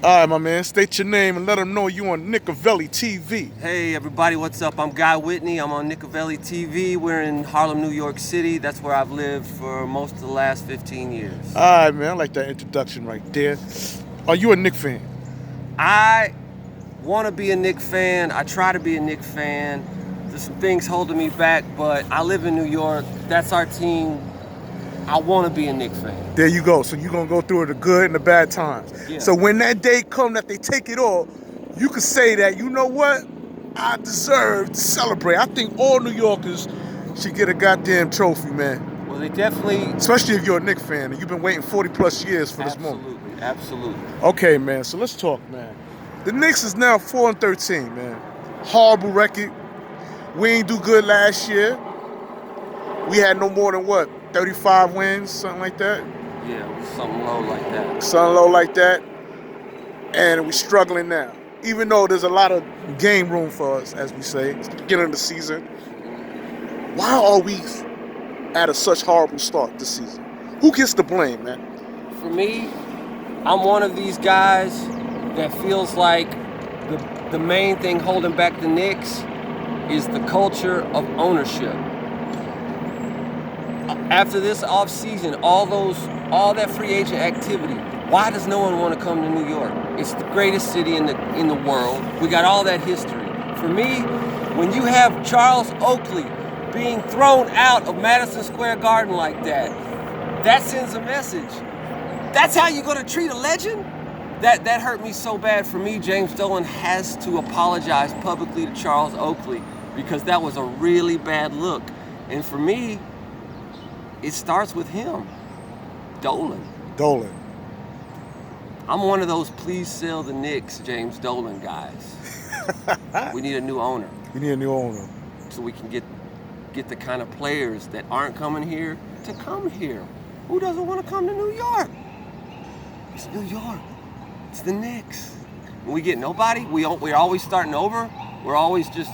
All right, my man. State your name and let them know you on Nicovelli TV. Hey everybody, what's up? I'm Guy Whitney. I'm on Ntilikina TV. We're in Harlem, New York City. That's where I've lived for most of the last 15 years. All right, man. I like that introduction right there. Are you a Knick fan? I want to be a Knicks fan. I try to be a Knicks fan. There's some things holding me back, but I live in New York. That's our team. I want to be a Knicks fan. There you go. So you're going to go through the good and the bad times. Yeah. So when that day come that they take it all, you can say that, you know what? I deserve to celebrate. I think all New Yorkers should get a goddamn trophy, man. Well, they definitely... Especially if you're a Knicks fan and you've been waiting 40 plus years for this moment. Absolutely. Okay, man. So let's talk, man. The Knicks is now 4-13, man. Horrible record. We ain't do good last year. We had no more than 35 wins, something like that. Yeah, something low like that. Something low like that. And we're struggling now. Even though there's a lot of game room for us, as we say, it's the beginning of the season. Why are we at such horrible start this season? Who gets the blame, man? For me, I'm one of these guys that feels like the main thing holding back the Knicks is the culture of ownership. After this offseason, all that free agent activity, why does no one want to come to New York? It's the greatest city in the world. We got all that history. For me, when you have Charles Oakley being thrown out of Madison Square Garden like that sends a message. That's how you're going to treat a legend? That hurt me so bad. For me, James Dolan has to apologize publicly to Charles Oakley because that was a really bad look. And for me, it starts with him, Dolan. I'm one of those please sell the Knicks, James Dolan guys. We need a new owner. We need a new owner. So we can get the kind of players that aren't coming here to come here. Who doesn't want to come to New York? It's New York. It's the Knicks. When we get nobody, we're always starting over. We're always just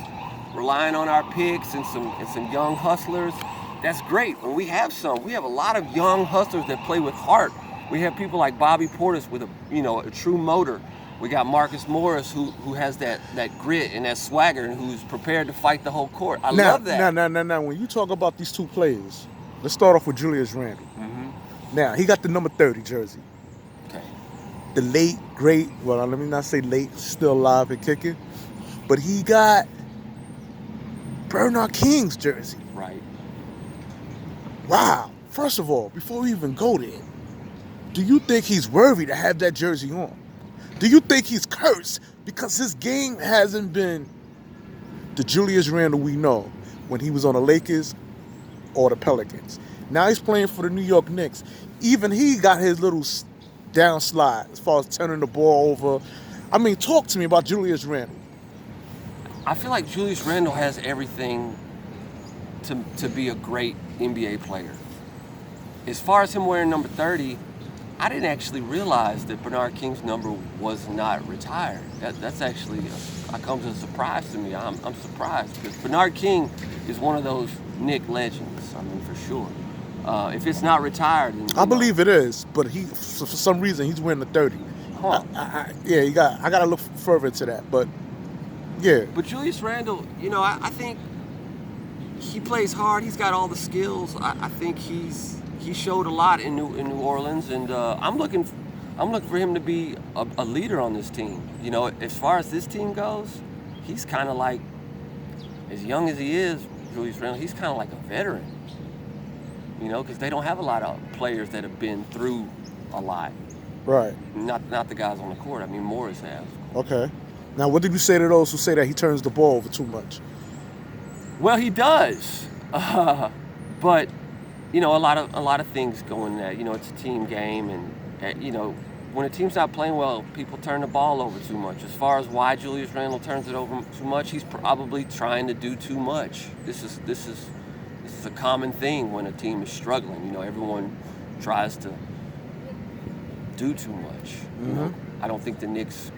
relying on our picks and some young hustlers. That's great. When we have a lot of young hustlers that play with heart. We have people like Bobby Portis with a true motor. We got Marcus Morris who has that grit and that swagger and who's prepared to fight the whole court. I love that. Now, when you talk about these two players, let's start off with Julius Randle. Mm-hmm. Now, he got the number 30 jersey. Okay. The late, great, well, let me not say late, still alive and kicking, but he got Bernard King's jersey. Right. Wow. First of all, before we even go there, do you think he's worthy to have that jersey on? Do you think he's cursed because his game hasn't been the Julius Randle we know when he was on the Lakers or the Pelicans? Now he's playing for the New York Knicks. Even he got his little downslide as far as turning the ball over. I mean, talk to me about Julius Randle. I feel like Julius Randle has everything to be a great NBA player. As far as him wearing number 30, I didn't actually realize that Bernard King's number was not retired. That's actually comes as a surprise to me. I'm surprised because Bernard King is one of those Knick legends. I mean, for sure. If it's not retired, then, I believe it is, but he for some reason he's wearing the 30. Huh. I got to look further into that, but yeah. But Julius Randle, I think he plays hard. He's got all the skills. I think he showed a lot in New Orleans, and I'm looking for him to be a leader on this team. As far as this team goes, he's kind of like, as young as he is, Julius Randle, he's kind of like a veteran. Because they don't have a lot of players that have been through a lot. Right. Not the guys on the court. I mean, Morris has. Okay. Now, what did you say to those who say that he turns the ball over too much? Well, he does, but a lot of things go in that. It's a team game, and when a team's not playing well, people turn the ball over too much. As far as why Julius Randle turns it over too much, he's probably trying to do too much. This is a common thing when a team is struggling. Everyone tries to do too much. Mm-hmm. I don't think the Knicks,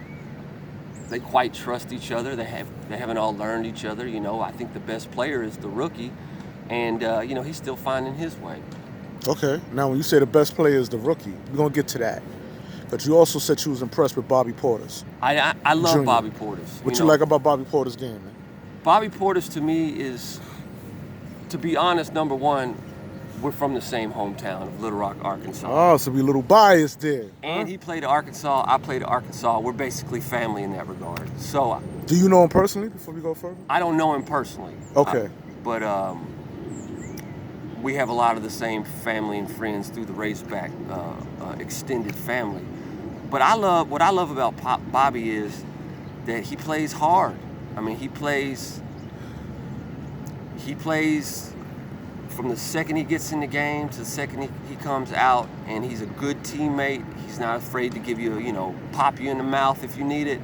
they quite trust each other. They haven't all learned each other. I think the best player is the rookie, and he's still finding his way. Okay. Now, when you say the best player is the rookie, we're gonna get to that. But you also said you was impressed with Bobby Portis. I love Junior. Bobby Portis. What you like about Bobby Portis' game, man? Bobby Portis to me is, to be honest, number one, we're from the same hometown of Little Rock, Arkansas. Oh, so we a little biased there. And he played at Arkansas, I played at Arkansas. We're basically family in that regard. So Do you know him personally before we go further? I don't know him personally. Okay. But we have a lot of the same family and friends through the Razorback extended family. But what I love about Bobby is that he plays hard. I mean, he plays from the second he gets in the game to the second he comes out, and he's a good teammate. He's not afraid to give you, pop you in the mouth if you need it.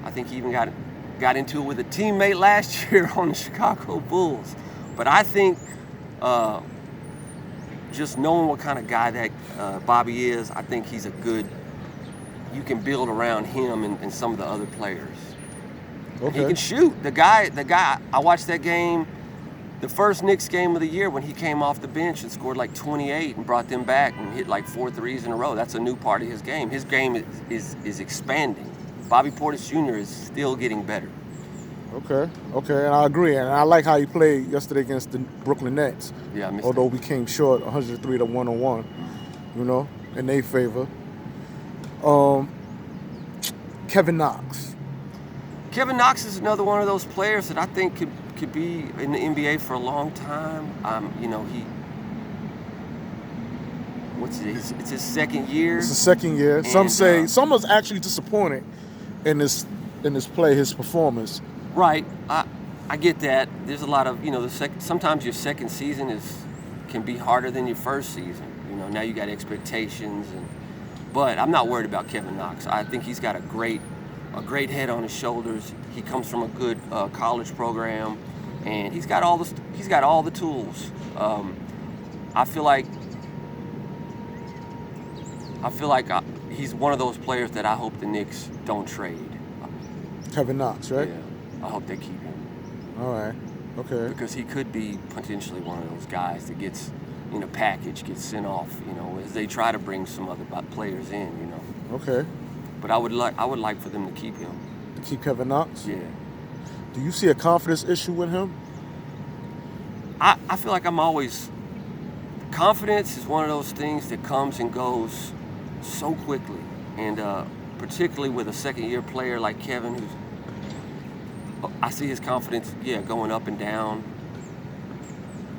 I think he even got into it with a teammate last year on the Chicago Bulls. But I think just knowing what kind of guy that Bobby is, I think he's you can build around him and some of the other players. Okay. He can shoot. The guy, I watched that game, the first Knicks game of the year when he came off the bench and scored like 28 and brought them back and hit like 4 threes in a row. That's a new part of his game. His game is expanding. Bobby Portis Jr. is still getting better. Okay, and I agree. And I like how he played yesterday against the Brooklyn Nets. Yeah, I missed although we came short 103 to 101, in their favor. Kevin Knox. Kevin Knox is another one of those players that I think could be in the NBA for a long time. It's his second year. It's his second year. And, Some was actually disappointed in his play, his performance. Right. I get that. There's a lot of, sometimes your second season can be harder than your first season. Now you got expectations, but I'm not worried about Kevin Knox. I think he's got a great head on his shoulders. He comes from a good college program, and he's got all the tools. I feel like he's one of those players that I hope the Knicks don't trade. Kevin Knox, right? Yeah, I hope they keep him. All right, okay. Because he could be potentially one of those guys that gets in a package, gets sent off, as they try to bring some other players in, Okay. But I would like for them to keep him. To keep Kevin Knox? Yeah. Do you see a confidence issue with him? I feel like confidence is one of those things that comes and goes so quickly. And particularly with a second-year player like Kevin, I see his confidence, going up and down,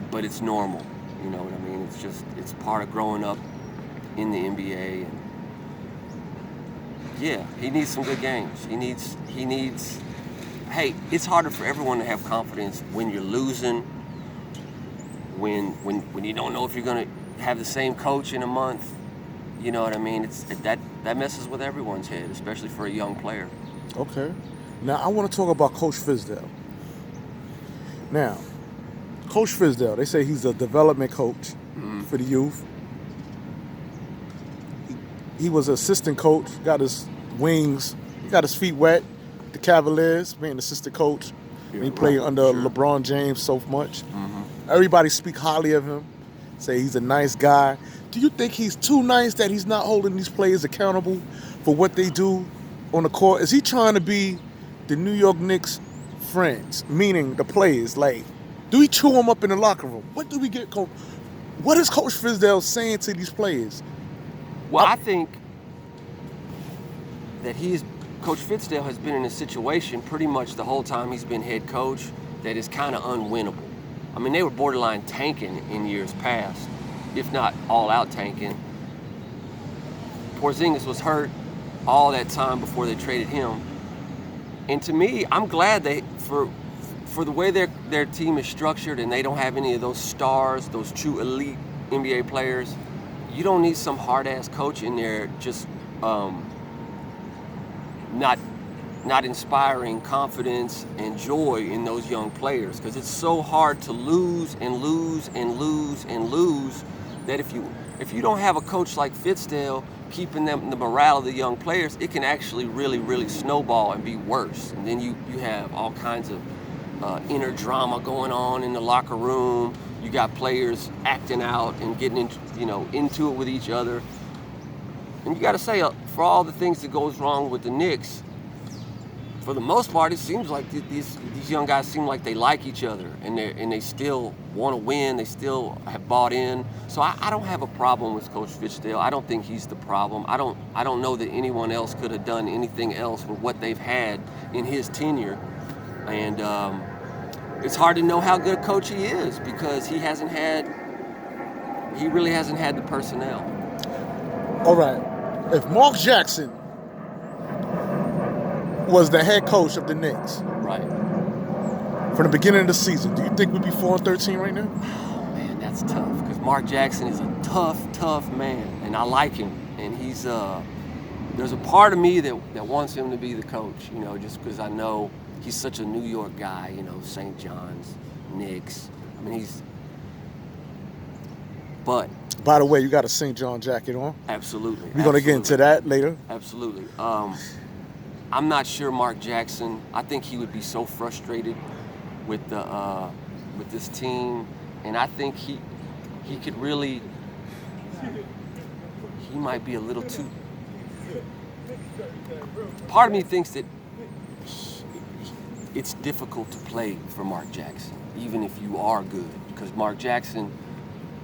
but it's normal. You know what I mean? It's part of growing up in the NBA. And he needs some good games. He needs. Hey, it's harder for everyone to have confidence when you're losing. When you don't know if you're gonna have the same coach in a month. You know what I mean? That messes with everyone's head, especially for a young player. Okay. Now I want to talk about Coach Fizdale. Now, Coach Fizdale, they say he's a development coach for the youth. He was an assistant coach, got his wings, got his feet wet. The Cavaliers, being assistant coach. Yeah, he played under sure. LeBron James so much. Mm-hmm. Everybody speak highly of him, say he's a nice guy. Do you think he's too nice that he's not holding these players accountable for what they do on the court? Is he trying to be the New York Knicks friends, meaning the players? Like, do we chew them up in the locker room? What do we get? What is Coach Fizdale saying to these players? Well, I think that Coach Fizdale has been in a situation pretty much the whole time he's been head coach that is kind of unwinnable. I mean, they were borderline tanking in years past, if not all-out tanking. Porzingis was hurt all that time before they traded him. And to me, I'm glad for the way their team is structured and they don't have any of those stars, those true elite NBA players. You don't need some hard-ass coach in there just not inspiring confidence and joy in those young players, because it's so hard to lose and lose and lose and lose that if you don't have a coach like Fizdale keeping the morale of the young players, it can actually really, really snowball and be worse. And then you have all kinds of inner drama going on in the locker room. You got players acting out and getting into it with each other. And you got to say, for all the things that goes wrong with the Knicks, for the most part, it seems like these young guys seem like they like each other, and they still want to win. They still have bought in. So I don't have a problem with Coach Fitchdale. I don't think he's the problem. I don't know that anyone else could have done anything else with what they've had in his tenure, and it's hard to know how good a coach he is because he really hasn't had the personnel. All right. If Mark Jackson was the head coach of the Knicks, Right. from the beginning of the season, do you think we'd be 4-13 right now? Oh man, that's tough because Mark Jackson is a tough man, and I like him. And he's there's a part of me that wants him to be the coach, just because I know he's such a New York guy, St. John's, Knicks. I mean, but By the way, you got a St. John jacket on. absolutely, We're going to get into that later. Absolutely. I'm not sure Mark Jackson. I think he would be so frustrated with this team, and I think he could really. He might be a little too. Part of me thinks that it's difficult to play for Mark Jackson, even if you are good, because Mark Jackson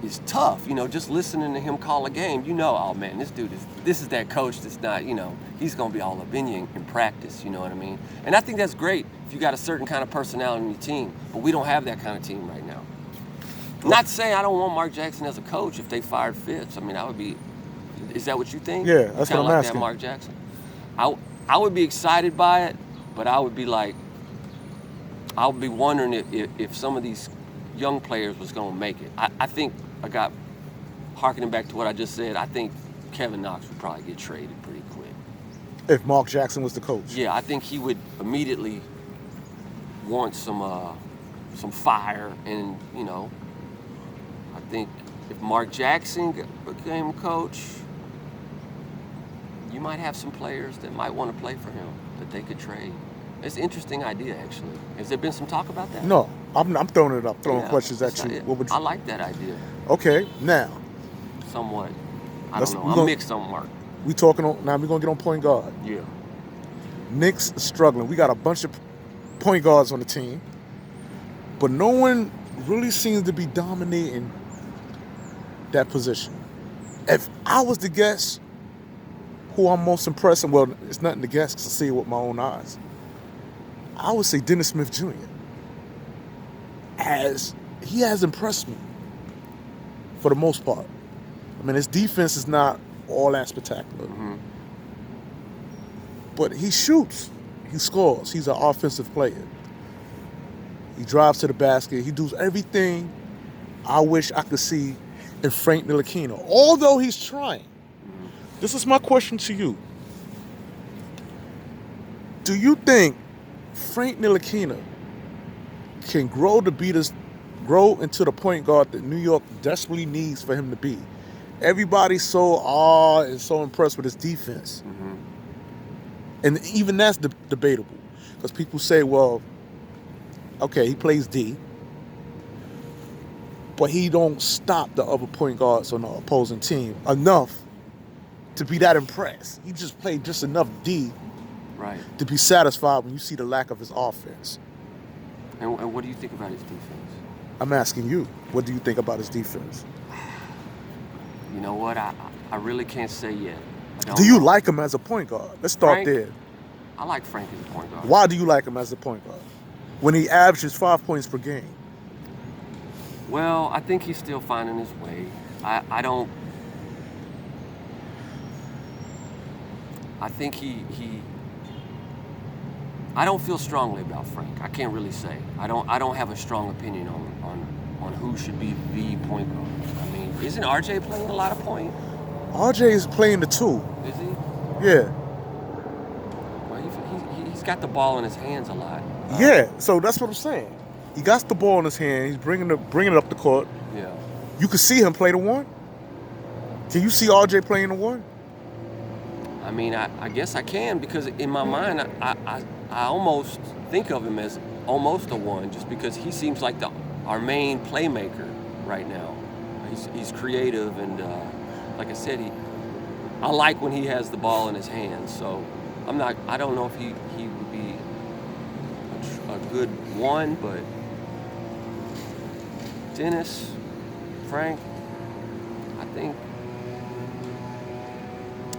is tough. Just listening to him call a game, oh man, this is that coach that's not, he's gonna be all up in you in practice, you know what I mean? And I think that's great if you got a certain kind of personality in your team, but we don't have that kind of team right now. Not saying I don't want Mark Jackson as a coach if they fired Fitz. I mean, is that what you think? Yeah, that's you what I'm like asking. That Mark Jackson? I would be excited by it, but I would be wondering if some of these young players was gonna make it. I think harkening back to what I just said, I think Kevin Knox would probably get traded pretty quick. If Mark Jackson was the coach? Yeah, I think he would immediately want some fire, and I think if Mark Jackson became coach, you might have some players that might want to play for him that they could trade. It's an interesting idea, actually. Has there been some talk about that? No, I'm throwing it up, questions at you. What would you? I like that idea. Okay, now. Somewhat. I don't know. I'm mixed on Mark. We're gonna get on point guard. Yeah. Knicks is struggling. We got a bunch of point guards on the team, but no one really seems to be dominating that position. If I was to guess who I'm most impressed with, well, it's nothing to guess because I see it with my own eyes. I would say Dennis Smith Jr. As he has impressed me for the most part. I mean, his defense is not all that spectacular. Mm-hmm. But he shoots. He scores. He's an offensive player. He drives to the basket. He does everything I wish I could see in Frank Ntilikina, although he's trying. Mm-hmm. This is my question to you. Do you think Frank Ntilikina can grow into the point guard that New York desperately needs for him to be? Everybody's so awed and so impressed with his defense. Mm-hmm. And even that's debatable. Because people say, well, okay, he plays D, but he don't stop the other point guards on the opposing team enough to be that impressed. He just played just enough D right. to be satisfied when you see the lack of his offense. And what do you think about his defense? I'm asking you, what do you think about his defense? You know what? I really can't say yet. Do you like him as a point guard? Let's start Frank? there. I like Frank as a point guard. Why do you like him as a point guard? When he averages 5 points per game. Well, I think he's still finding his way. I think I don't feel strongly about Frank. I can't really say. I don't have a strong opinion on who should be the point guard. I mean, isn't RJ playing a lot of point? RJ is playing the 2. Is he? Yeah. Well, he's got the ball in his hands a lot. Yeah, so that's what I'm saying. He got the ball in his hand. He's bringing it up the court. Yeah. You can see him play the 1. Can you see RJ playing the 1? I mean, I guess I can, because in my mind, I almost think of him as almost a 1, just because he seems like our main playmaker right now. He's creative, and like I said, I like when he has the ball in his hands. So I don't know if he would be a good one, but Dennis, Frank,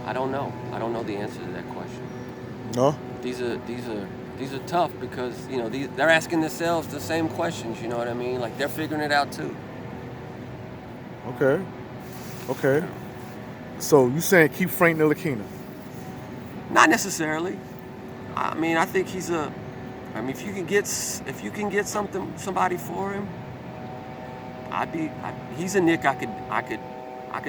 I don't know. I don't know the answer to that question. No? These are tough because, they're asking themselves the same questions, you know what I mean? Like, they're figuring it out too. Okay. So you saying keep Frank Ntilikina? Not necessarily. I mean, I think if you can get somebody for him, he's a Knick I could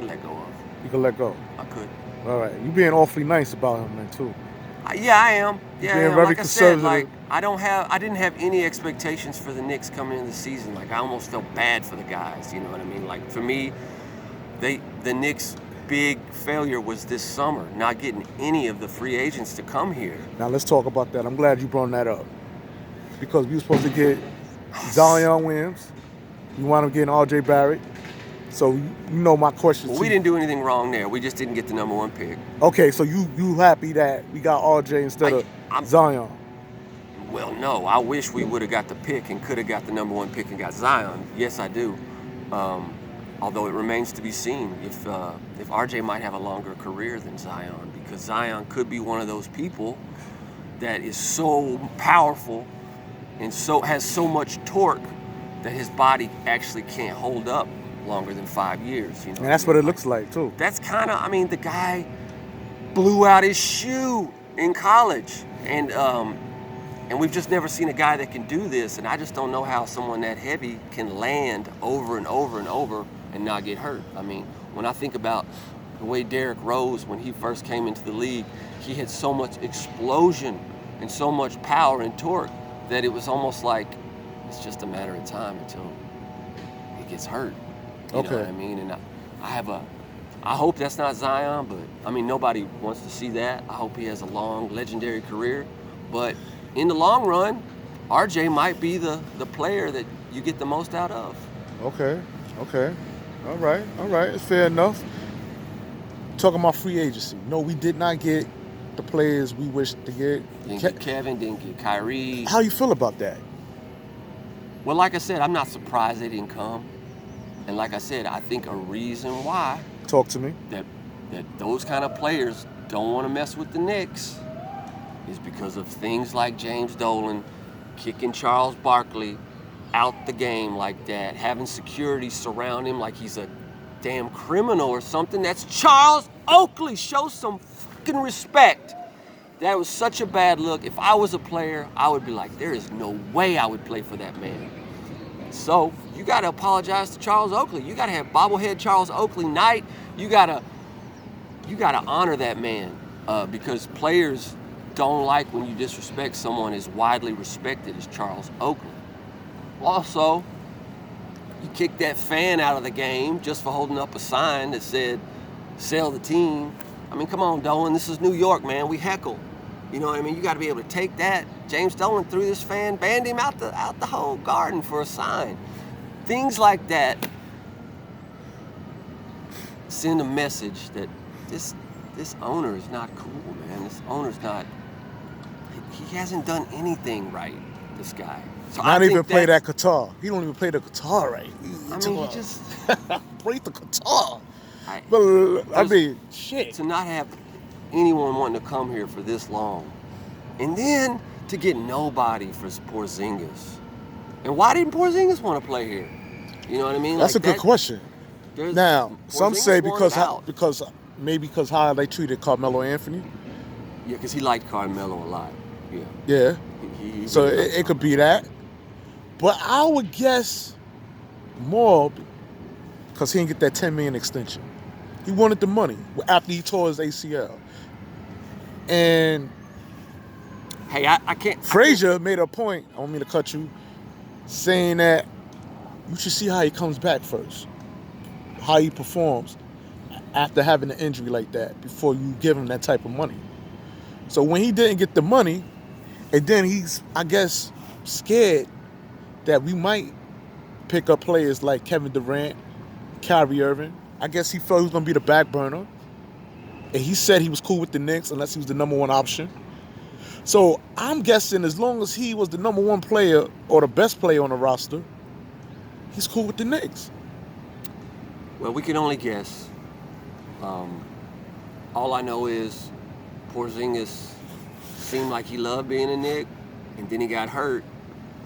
let go of. You can let go. I could. All right. You being awfully nice about him, man, too. Yeah, I am. Yeah, being I am. very Like I said, conservative. I didn't have any expectations for the Knicks coming into the season. Like, I almost felt bad for the guys. You know what I mean? Like, for me, the Knicks' big failure was this summer, not getting any of the free agents to come here. Now let's talk about that. I'm glad you brought that up because we were supposed to get Zion Williams. You wound up getting R.J. Barrett. So you know my question. Well, we didn't do anything wrong there. We just didn't get the number one pick. Okay, so you happy that we got R.J. instead of Zion? Well, no. I wish we would have got the pick and could have got the number one pick and got Zion. Yes, I do. Although it remains to be seen if RJ might have a longer career than Zion, because Zion could be one of those people that is so powerful and has so much torque that his body actually can't hold up longer than 5 years. You know, And that's what it looks like too. That's kind of, the guy blew out his shoe in college, and we've just never seen a guy that can do this. And I just don't know how someone that heavy can land over and over and over and not get hurt. I mean, when I think about the way Derrick Rose, when he first came into the league, he had so much explosion and so much power and torque that it was almost like it's just a matter of time until he gets hurt. You know what I mean? And I hope that's not Zion, but nobody wants to see that. I hope he has a long, legendary career. But in the long run, RJ might be the player that you get the most out of. Okay. All right. It's fair enough. Talking about free agency. No, we did not get the players we wished to get. Didn't get Kevin, didn't get Kyrie. How you feel about that? Well, like I said, I'm not surprised they didn't come. And like I said, I think a reason why Talk to me. that those kind of players don't want to mess with the Knicks is because of things like James Dolan kicking Charles Barkley out the game like that, having security surround him like he's a damn criminal or something. That's Charles Oakley. Show some fucking respect. That was such a bad look. If I was a player, I would be like, there is no way I would play for that man. So you got to apologize to Charles Oakley. You got to have bobblehead Charles Oakley night. You got to honor that man because players don't like when you disrespect someone as widely respected as Charles Oakley. Also, you kicked that fan out of the game just for holding up a sign that said, sell the team. Come on, Dolan, this is New York, man. We heckle. You know what I mean? You got to be able to take that. James Dolan threw this fan, banned him out the whole garden for a sign. Things like that send a message that this owner is not cool, man. This owner's not. He hasn't done anything right. This guy. So Not even play that guitar. He don't even play the guitar right. He just play the guitar. But shit. To not have anyone wanting to come here for this long, and then to get nobody for Porzingis. And why didn't Porzingis want to play here? You know what I mean? That's a good question. Now, some say because how they treated Carmelo Anthony. Yeah, because he liked Carmelo a lot. Yeah. Yeah. So it could be that. But I would guess more because he didn't get that $10 million extension. He wanted the money after he tore his ACL. And hey, I can't. Frazier made a point, I don't mean to cut you, saying that you should see how he comes back first, how he performs after having an injury like that before you give him that type of money. So when he didn't get the money, and then he's, I guess, scared that we might pick up players like Kevin Durant, Kyrie Irving. I guess he felt he was going to be the back burner and he said he was cool with the Knicks unless he was the number one option. So I'm guessing as long as he was the number one player or the best player on the roster, he's cool with the Knicks. Well, we can only guess. All I know is Porzingis seemed like he loved being a Knick, and then he got hurt,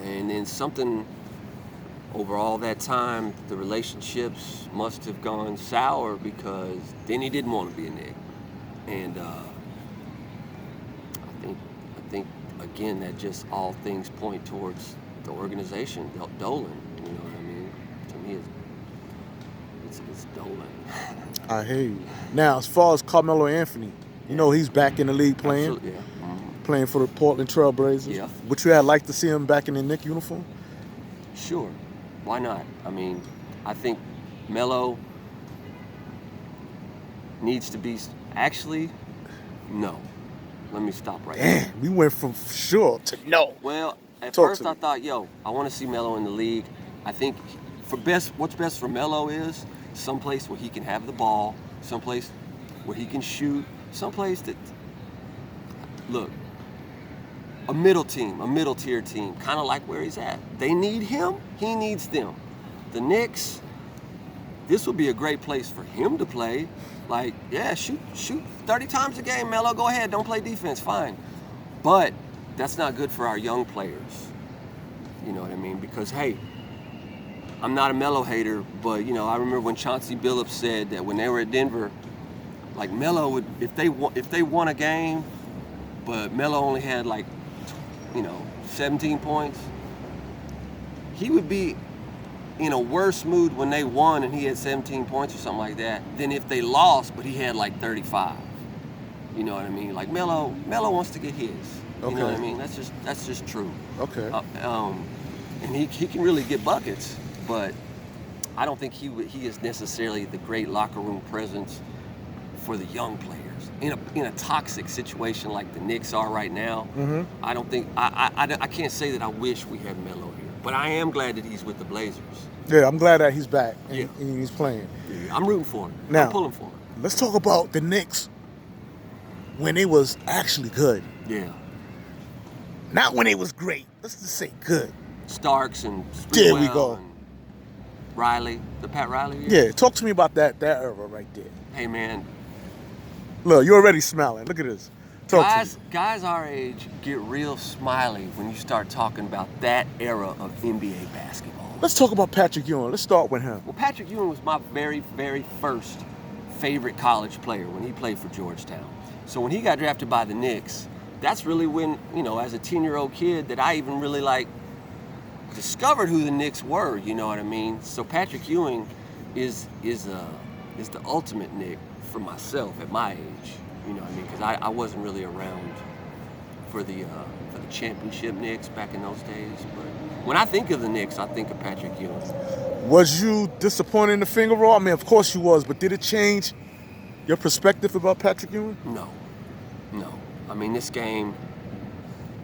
and then something over all that time, the relationships must have gone sour because then he didn't want to be a Knick. And I think again that just all things point towards the organization, Dolan. You know what I mean? To me, it's Dolan. I hear you. Now, as far as Carmelo Anthony, you know he's back in the league playing. Absolutely, yeah. Mm-hmm. Playing for the Portland Trail Blazers. Yeah. Would you have liked to see him back in the Knick uniform? Sure. Why not? I mean, I think Melo needs to be. Actually, no. Let me stop right there. Damn, we went from sure to no. Well, at Talk first to I me. thought, I want to see Melo in the league. I think what's best for Melo is someplace where he can have the ball, someplace where he can shoot, someplace that, look, a middle tier team, kind of like where he's at. They need him, he needs them. The Knicks, this would be a great place for him to play. Like, yeah, shoot 30 times a game, Melo, go ahead, don't play defense, fine. But that's not good for our young players. You know what I mean? Because, hey, I'm not a Melo hater, but, I remember when Chauncey Billups said that when they were at Denver, like Melo would, if they won a game, but Melo only had 17 points, he would be in a worse mood when they won and he had 17 points or something like that than if they lost but he had 35. You know what I mean? Like Melo wants to get his. You know what I mean? That's just true. Okay. And he can really get buckets, but I don't think he is necessarily the great locker room presence for the young players. In a toxic situation like the Knicks are right now, Mm-hmm. I don't think I can't say that I wish we had Melo here, but I am glad that he's with the Blazers. Yeah, I'm glad that he's back and, Yeah. and he's playing. Yeah, I'm rooting for him. Now, I'm pulling for him. Let's talk about the Knicks when it was actually good. Yeah. Not when it was great. Let's just say good. Starks and There we Sprewell go. and Riley, the Pat Riley year. Yeah, talk to me about that era right there. Hey man, Look, you're already smiling. Look at this. Talk to me. guys our age get real smiley when you start talking about that era of NBA basketball. Let's talk about Patrick Ewing. Let's start with him. Well, Patrick Ewing was my very, very first favorite college player when he played for Georgetown. So when he got drafted by the Knicks, that's really when, as a 10-year-old kid that I even really discovered who the Knicks were, you know what I mean? So Patrick Ewing is the ultimate Knick for myself at my age, you know what I mean? Because I wasn't really around for the championship Knicks back in those days. But when I think of the Knicks, I think of Patrick Ewing. Was you disappointed in the finger roll? I mean, of course you was, but did it change your perspective about Patrick Ewing? No. I mean, this game,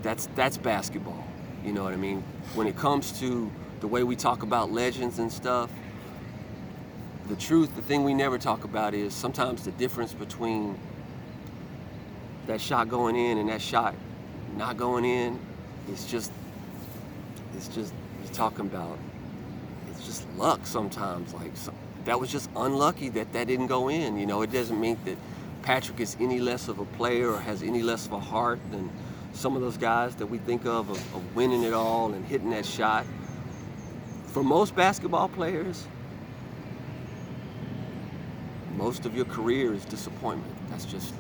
that's basketball. You know what I mean? When it comes to the way we talk about legends and stuff, the thing we never talk about is sometimes the difference between that shot going in and that shot not going in. It's just you're talking about, it's just luck sometimes. That was just unlucky that didn't go in. It doesn't mean that Patrick is any less of a player or has any less of a heart than some of those guys that we think of winning it all and hitting that shot. For most basketball players, most of your career is disappointment. That's just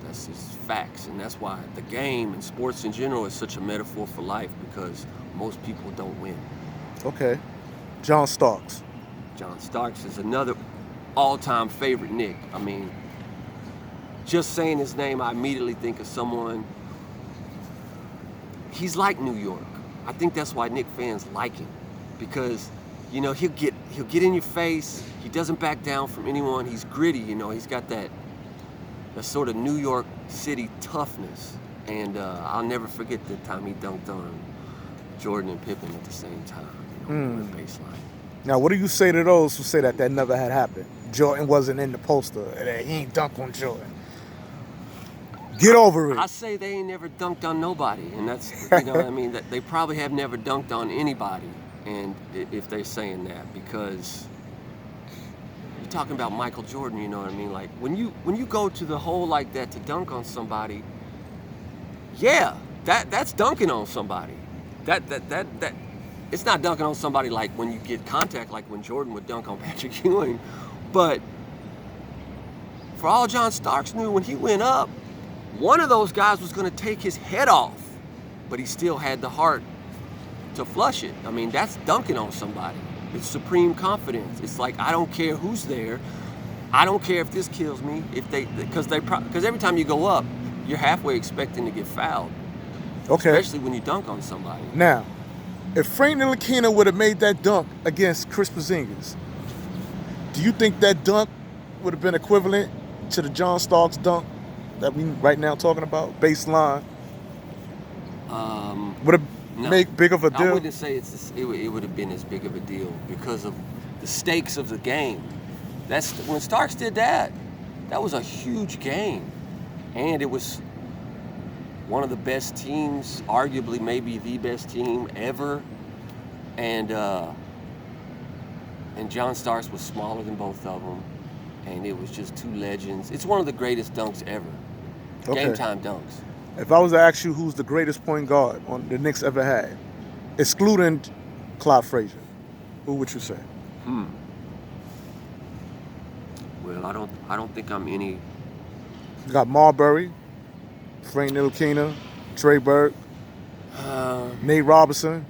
facts, and that's why the game and sports in general is such a metaphor for life, because most people don't win. Okay. John Starks. John Starks is another all-time favorite Knick. I mean, just saying his name, I immediately think of someone. He's like New York. I think that's why Knick fans like him, because he'll get in your face. He doesn't back down from anyone. He's gritty. He's got that sort of New York City toughness. And I'll never forget the time he dunked on Jordan and Pippen at the same time. On the baseline. Now, what do you say to those who say that never had happened? Jordan wasn't in the poster, and he ain't dunked on Jordan. Get over it. I say they ain't never dunked on nobody, and that's, you know what I mean? That they probably have never dunked on anybody, and if they're saying that, because you're talking about Michael Jordan, you know what I mean? Like, when you go to the hole like that to dunk on somebody, yeah, that's dunking on somebody. That it's not dunking on somebody like when you get contact, like when Jordan would dunk on Patrick Ewing, but for all John Starks knew, when he went up, one of those guys was going to take his head off, but he still had the heart to flush it. I mean, that's dunking on somebody. It's supreme confidence. It's like, I don't care who's there. I don't care if this kills me. Because every time you go up, you're halfway expecting to get fouled. Okay. Especially when you dunk on somebody. Now, if Frank Ntilikina would have made that dunk against Chris Porzingis, do you think that dunk would have been equivalent to the John Starks dunk that we right now talking about, baseline? Would have made big of a deal? I wouldn't say it would have been as big of a deal because of the stakes of the game. That's when Starks did that. That was a huge game, and it was one of the best teams, arguably maybe the best team ever, and John Starks was smaller than both of them, and it was just two legends. It's one of the greatest dunks ever. Okay. Game time dunks. If I was to ask you who's the greatest point guard on the Knicks ever had, excluding Clyde Frazier, who would you say? Well, I don't think I'm any. You got Marbury, Frank Ntilikina, Trey Burke, Nate Robinson.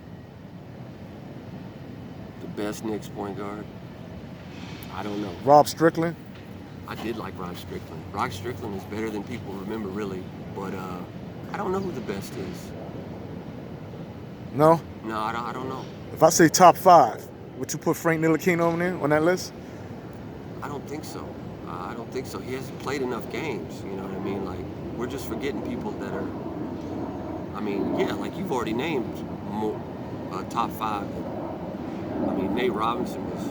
The best Knicks point guard? I don't know. Rob Strickland. I did like Rod Strickland. Rod Strickland is better than people remember, really. But I don't know who the best is. No? No, I don't know. If I say top 5, would you put Frank Ntilikina on there, on that list? I don't think so. I don't think so. He hasn't played enough games, you know what I mean? Like, we're just forgetting people that are, I mean, yeah, like you've already named more, top 5. I mean, Nate Robinson was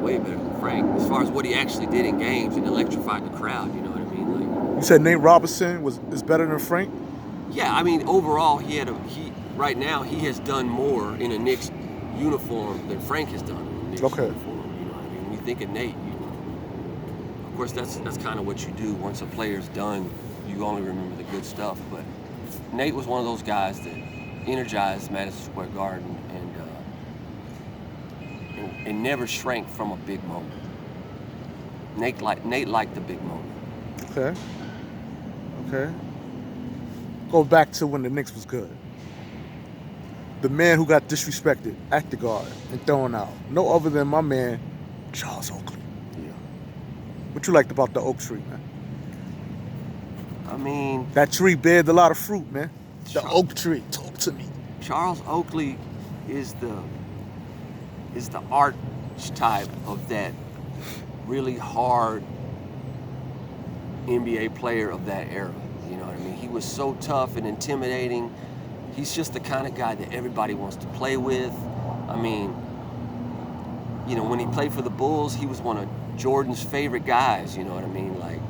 way better than Frank as far as what he actually did in games and electrified the crowd, you know what I mean? Like, you said Nate Robinson is better than Frank? yeah, I mean, overall, right now he has done more in a Knicks uniform than Frank has done in a Knicks uniform. You know what I mean? When you think of Nate, of course that's kind of what you do. Once a player's done, you only remember the good stuff. But Nate was one of those guys that energized Madison Square Garden and never shrank from a big moment. Nate liked the big moment. Okay. Go back to when the Knicks was good. The man who got disrespected at the guard and thrown out. No other than my man, Charles Oakley. Yeah. What you liked about the oak tree, man? I mean, that tree bared a lot of fruit, man. The oak tree. Talk to me. Charles Oakley is the archetype of that really hard NBA player of that era. You know what I mean? He was so tough and intimidating. He's just the kind of guy that everybody wants to play with. I mean, you know, when he played for the Bulls, he was one of Jordan's favorite guys, you know what I mean? Like,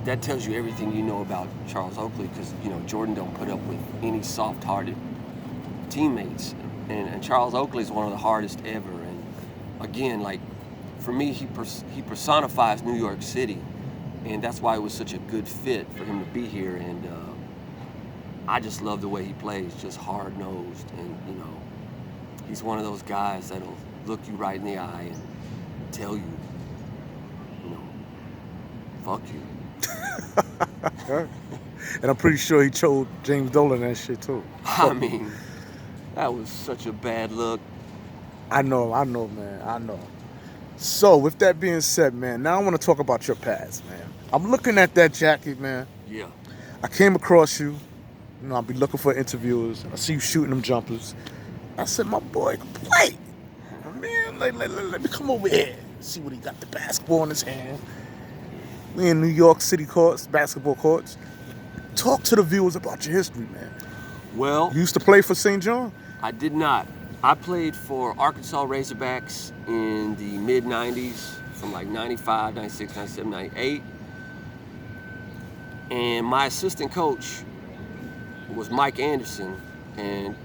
that tells you everything you know about Charles Oakley, because, you know, Jordan don't put up with any soft-hearted teammates. And Charles Oakley is one of the hardest ever. And again, like, for me, he personifies New York City. And that's why it was such a good fit for him to be here. And I just love the way he plays, just hard-nosed. And, you know, he's one of those guys that'll look you right in the eye and tell you, you know, fuck you. And I'm pretty sure he told James Dolan that shit, too. I mean, that was such a bad look. I know, man. I know. So, with that being said, man, now I want to talk about your past, man. I'm looking at that jacket, man. Yeah. I came across you. You know, I'll be looking for interviewers. I see you shooting them jumpers. I said, my boy can play. Man, let me come over here. See what he got, the basketball in his hand. We in New York City courts, basketball courts. Talk to the viewers about your history, man. Well, You used to play for St. John? I did not. I played for Arkansas Razorbacks in the mid-'90s, from like 95, 96, 97, 98. And my assistant coach was Mike Anderson, and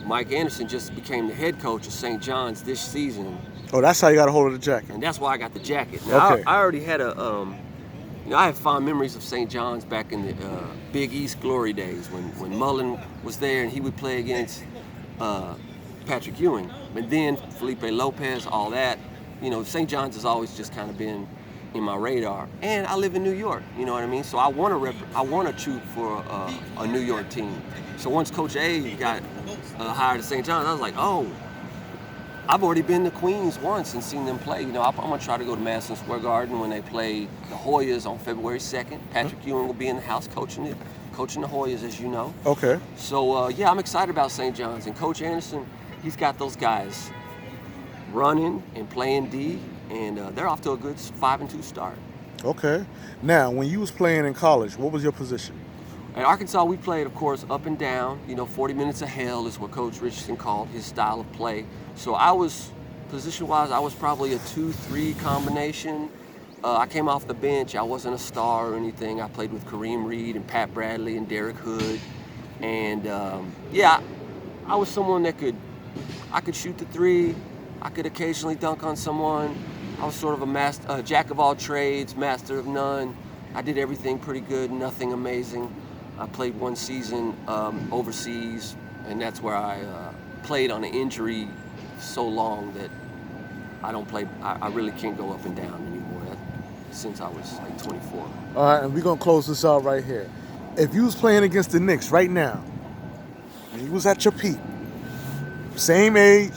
Mike Anderson just became the head coach of St. John's this season. Oh, that's how you got a hold of the jacket. And that's why I got the jacket. Now, Okay. I already had I have fond memories of St. John's back in the Big East glory days when Mullen was there and he would play against Patrick Ewing. But then Felipe Lopez, all that. St. John's has always just kind of been in my radar. And I live in New York, you know what I mean? So I want to choose for a New York team. So once Coach A got hired at St. John's, I was like, oh, I've already been to Queens once and seen them play. I'm going to try to go to Madison Square Garden when they play the Hoyas on February 2nd. Patrick Ewing will be in the house coaching the Hoyas, as you know. Okay. So, yeah, I'm excited about St. John's. And Coach Anderson, he's got those guys running and playing D, and they're off to a good 5-2 start. Okay. Now, when you was playing in college, what was your position? At Arkansas, we played, of course, up and down. 40 minutes of hell is what Coach Richardson called his style of play. So I was, position-wise, I was probably a 2-3 combination. I came off the bench. I wasn't a star or anything. I played with Kareem Reed and Pat Bradley and Derek Hood. And, yeah, I was someone that I could shoot the three. I could occasionally dunk on someone. I was sort of a jack of all trades, master of none. I did everything pretty good, nothing amazing. I played one season overseas, and that's where I played on an injury so long that I don't play. I really can't go up and down anymore. Since I was like 24. All right, and we're gonna close this out right here. If you was playing against the Knicks right now, and you was at your peak, same age,